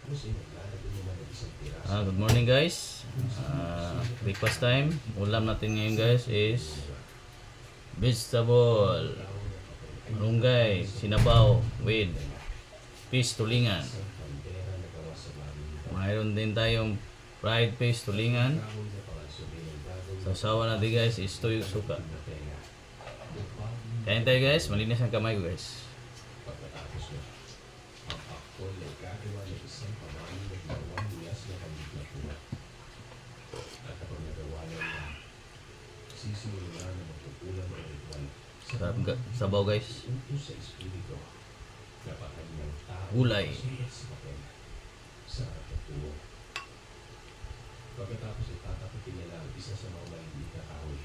Good morning guys. Breakfast time. Ulam natin ngayon guys is vegetable malunggay, sinabaw with fish tulingan. Mayroon din tayong fried fish tulingan. Sasawa natin guys is tuyong suka. Kain tayo guys, malinis ang kamay ko guys. Sarap sabaw guys. Gulay. Pagkatapos itatapitin niya lang isa sa mga maliliit na kahoy.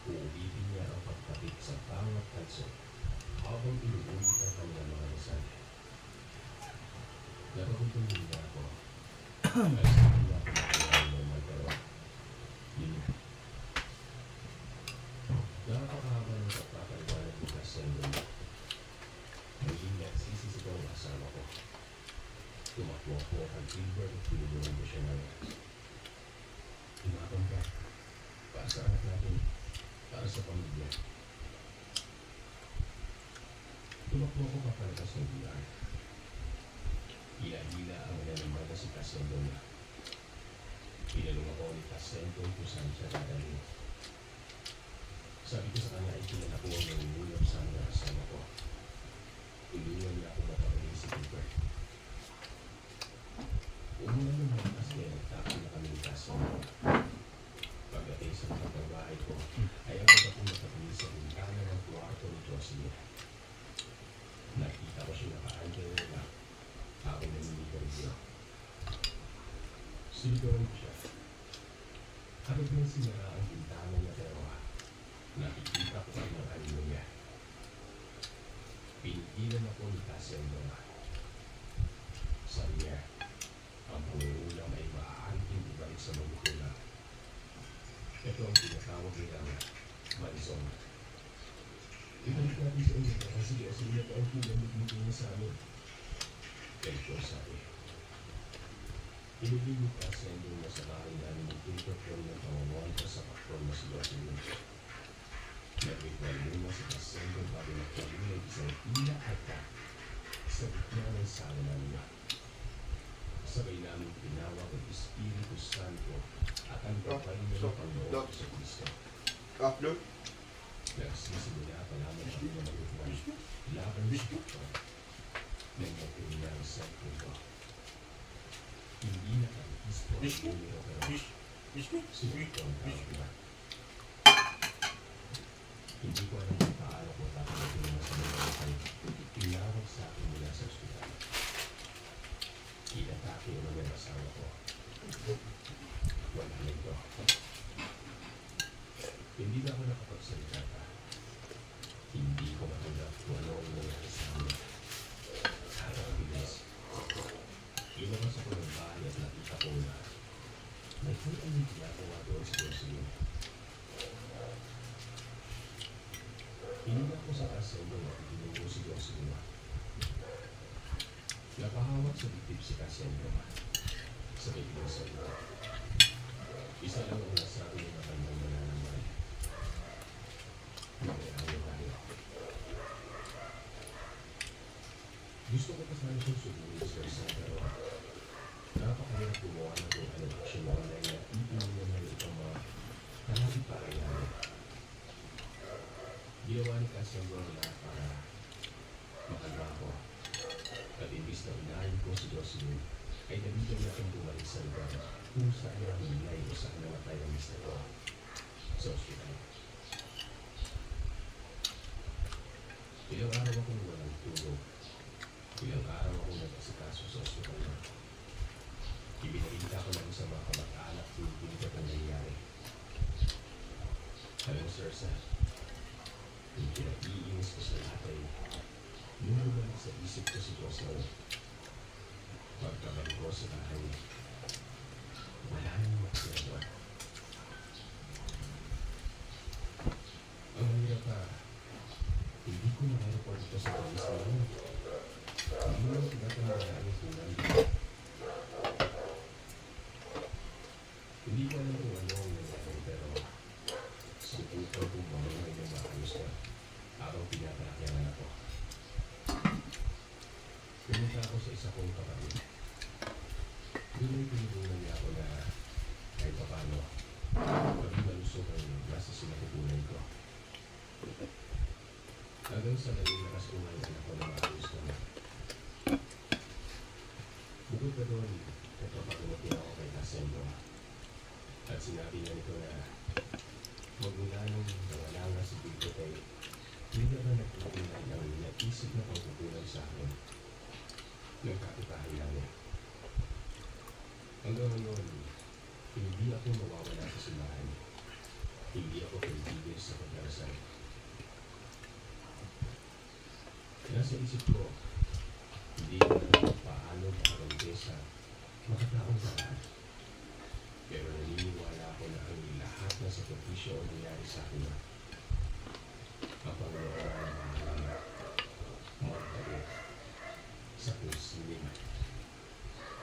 Uulitin niya ang pagtapik sa bawat kalso habang inuulit ang kanyang mga dasal. Napakuntulong niya ako. Ay sa kanya pinakailangan ng magkaroon. Yun na. Nakakahaba ng pagpapaliwanag ng kasendo niya. Naging nagsisisigaw ang asawa ko. Tumakbo po ang Gilbert at pinulungan ko siya ng Tumakong ka. Para sa anak natin. Para sa pamilya. Tumakbo ko papalakas ng bilang. Hila-hila ang nanamada si Casendo niya. Pinalong ako ni Casendo kung saan siya dadalhin. Sabi ko sa kanya ay kilala ko ang nangungulap sa mga asawa ko. Tulungan niya ako mapagaling si Gilbert. Umuna naman kasi nagtapon na kami ni Casendo. Pagdating sa pagkabahay ko, ay ako na kung nakatingin sa bintana ng kwarto ni Jocelyn. Nakita ko siya naka-angle na ako naninigarilyo. Siligawan ko siya. Harap nang sinara ang bintana niya pero nakikita ko ang mga anyo niya. Pinigilan ako ni Casendo na. Sabi niya, ang panguulam ay maaaring ibalik sa magugulang. Ito ang tinatawag nilang Marisol. Ibalik natin sa inyo kasi ito ang pinamigmig niya sa amin. Ganito sabi. Inubig ni Casendo na sa bahay namin ng pinagpapon ng pangawanta sa patron na si Jocelyn. Nag-ritual muna si Casendo bago nagpagin ng isang ina-ata sa gitna ng sala namin. Sabay namin tinawag ang Espiritu Santo at ang kapay niya ng Panginoon sa Kristo. Nagsisimula pa naman ang mga ritual laban sa patron ng natinang sa Kristo. Hindi na ang Kristo ang umiro pero sinito ang tawag na. Hindi ko alam kung paano ko tatawagin na sa mga ritual. Tinawag sa akin mula sa ospital. Inatake ang mga asawa ko. Wala nito. Hindi na ako nakapagsalita pa. Hindi ko matulad kung ano ang nangyari sa amin. Harap bilis. Ilabas ako ng bahay at nakita ko na may kung anong ginagawa doon si Jocelyn. Hinila ko sa Casendo at tinungo si Jocelyn. Napahawak sa dibdib si Casendo sa biglang sa ito. Isa lang ang nasabi ng kanyang mananamay. Nagrehayo tayo. Gusto ko pa sana siyang subuhin sa isa pero napakahirap gumawa na kung anong aksyon mo dahil natitingin niya na itong mga kalapit pa kayari. Ginawa ni Casendo na para makalma ko. At imbis na inahin ko si Jocelyn, ay nabigyan na akong bumalik sa lugar kung saan nahimlay o saan namatay ang mister ko sa ospital. Ilang araw akong walang tulog. Ilang araw akong nag-asikaso sa ospital na. Ibinalita ko lang sa mga kamag-anak kung pinigit ang nangyayari. Alam mo, Sir Seth, yung pinag-iinis ko sa lahat ay lumabalik sa isip ko si Jocelyn. Pagkabalik ko sa bahay, wala nang makasalawa. Ang hirap pa, hindi ko makareport ito sa polis na yun. Hindi mo tinatang nangyari kung nandito. isa kong kapatid. Doon ay tinulungan niya ako na kahit paano, pag malusog ang nasa sinapupunan ko. Hanggang sa naging nakasuhan ako na maayos naman. Bukod na doon, nagpapagumati ako kay Casendo. At sinabi niya nito na magmula nung nawala nga si Tito kay hindi na nagpupunan ang naisip na pagpupunan sa akin ng kapitahan namin. Hanggang ngayon, hindi ako mawawala sa simbahan. Hindi ako pinigil sa pagdarasal. Nasa isip ko, hindi ko na paano makaganti sa makataong paraan. Pero naniniwala ako na ang lahat na sakripisyo ang nangyari sa akin na ang pangalaman ng mga magtabi sa kusiling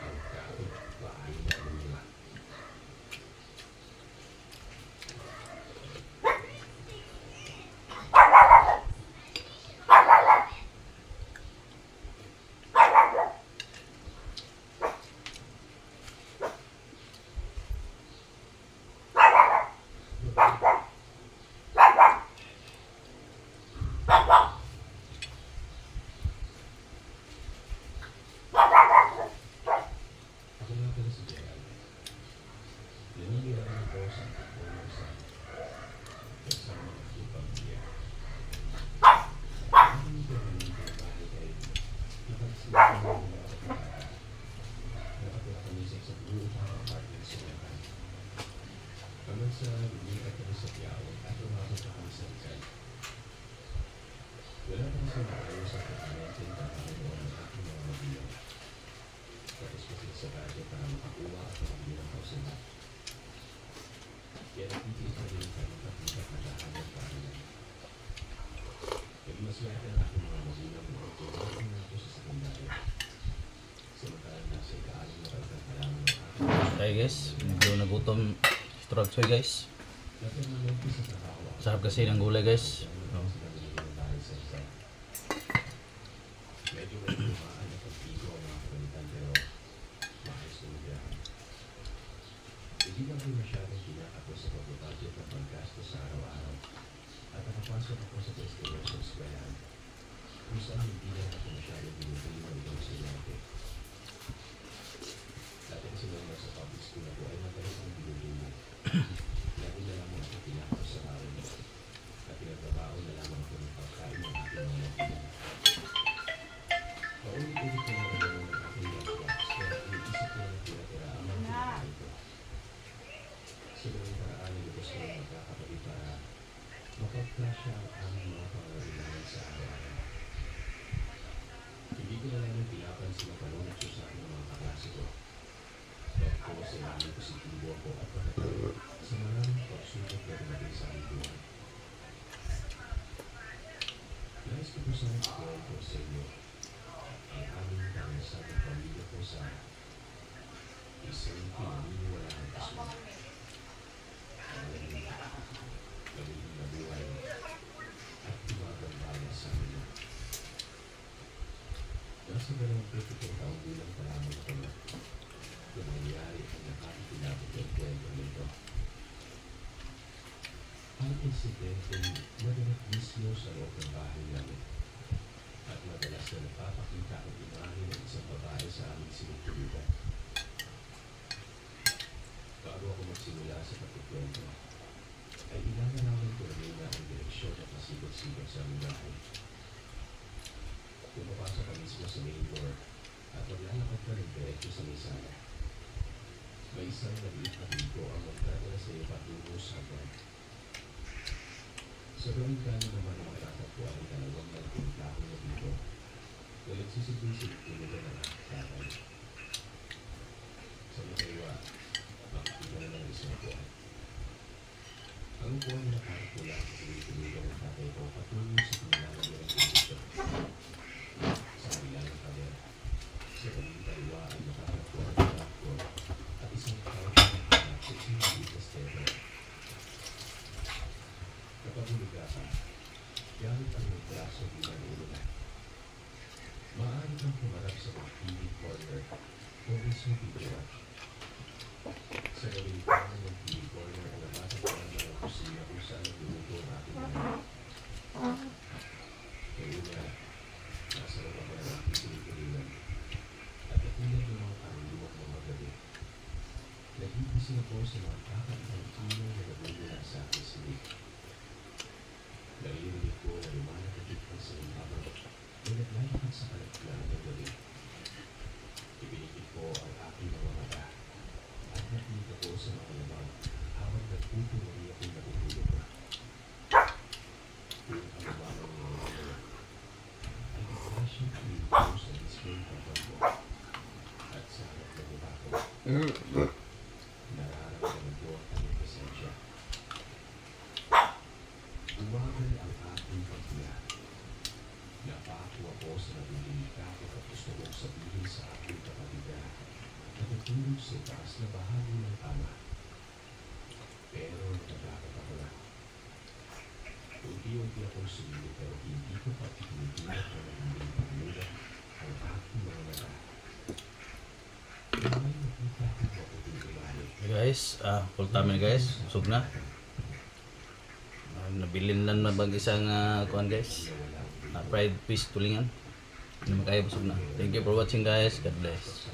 ang kahit paano na nila. Ako nga pala si Gerald. Naniniwala ko sa pagpunan sa kasama ng aking pamilya. Hindi ko rin yung bahay kay nakagsimulan mo na ako ng bata. Nakatira kami sa isang buong apartment sa Lepan. Hanggang sa lumikat kami sa Piao at umabot na kami sa Rizal. Wala kami sa maayos sa pagkakasin kakagawa ng aking mga mabilang. Tapos kasi sa radyo para makakuha at makabili ng kausulat. Kaya nakikita rin kami kapita na lahat ng paanan. Pero mas lahat ang aking mga magulang na ito ay nato sa sekundarya. Samantalang nasa ikaalam na pagkakalaman ng aking Okay guys, medyo nagutom si Trogsoy guys. natin sa trabaho. Sarap kasi ng gulay guys. Oh. Medyo may lumaan na pagtigo ang mga kagamitan pero maayos na magyahan. Hindi lang rin masyadong kinakapos sa pagbabudget at paggasto sa araw-araw at nakapasok ako sa destination eskwelahan kung saan hindi lang ako masyadong binibili ng ibang estudyante. Dati kasi nung nasa public school ako ay madalas ang binibili. Lagi na lang ako kinakapos sa araw at pinagtrabaho na lamang ako ng pagkain ng aking mga magulang. Paulit-ulit ko na naman ng aking lunchbox kaya iniisip ko na tinatira ang mga pinakain ko. Sa ganung paraan ay lubos ko na magkakapatid para mapagplasya ang aming mga pangangailangan sa araw-araw. Hindi ko na lang pinapansin ang panunod sa aking mga kaklase ko. Tapos ay naging positibo ako at pagkatapos sa maraming pagsubok na dumating sa aming buhay. Nais ko po sana i-share ko sa inyo ang aming pangasabang pamilya ko sa isang pinaniniwalaan ko sa aming pagiging mabuhay at tumagambala sa amin. Nasa 22 taong bilang pa lamang ako na kung nangyari ang nakakapilapit ng kwento nito. Ang insidenteng madalas mismo sa loob ng bahay namin at madalas na napapakita ang imahe ng isang babae sa aming sinutulitan. Bago ako magsimula sa pagkukwento, ay ilalarawan ko rin na ang direksyon at masikot-sikot sa aming bahay. Pumapasok ka mismo sa main door at maglalakad ka rin diretso sa may sala. May isang maliit na pinto ang magdadala sa iyo patungo sa hagdan. Sa gawing kanan naman ang matatagpuan ang dalawang malaking plakong na pinto na nagsisilbing silipulugan ng tatay. Sa mataywa, makikita na ng isang upuan. Ang upuan na nakakapula ang silipulugan ng tatay ko patungo sa kanilang ng kondisyon. Sa kabila ng pader, sa gawing kaliwa ay nakakapula ang plako at isang tawag na hanap sa isang maliit na stero. Kapag humiga ka, gamit ang iyong braso bilang ulo. Maaari kang pumarap sa pagpilit mismo video. Sa galing pa ng TV corner ang nabasa ko ng mga kusina kung saan nagluluto ang ating mga. Ngayon nga, nasa loob ako ng ating pinipilinan. At katulad ng mga karuluwak ng mga gabi, nagigising ako sa mga kakaibang ingay na nabubula sa aking silid. Naririnig ko na lumalakagit ang salimbaman ay naglalakad sa kalaglaan ng gabi. Ipinikit ko ang aking mga mata at nakita ko sa mga lamang habang nagpupulari ako'y natutulog na. Kung ang lamang ng mga lamang ay naglasyang pinito sa mismong hapang ko at sa harap ng mata ko. Nararamdaman ko ang kanyang presensya. Umagal ang aking pagkila. Napako ako sa nabibigita ko at gusto kong sabihin sa aking kapatid na natutulog sa taas na bahagi ng kama. Pero natatakot ako na. Unti-unti akong sumilip pero hindi ko pa pinipinat na naging pagmulat ang aking mga mata. May nakita ko ako pinumali. Guys, full time na guys. Usog na. Nabilin lang na bag isang kuan guys. Fried fish tulingan. Hindi makaya busog na. Thank you for watching guys. God bless.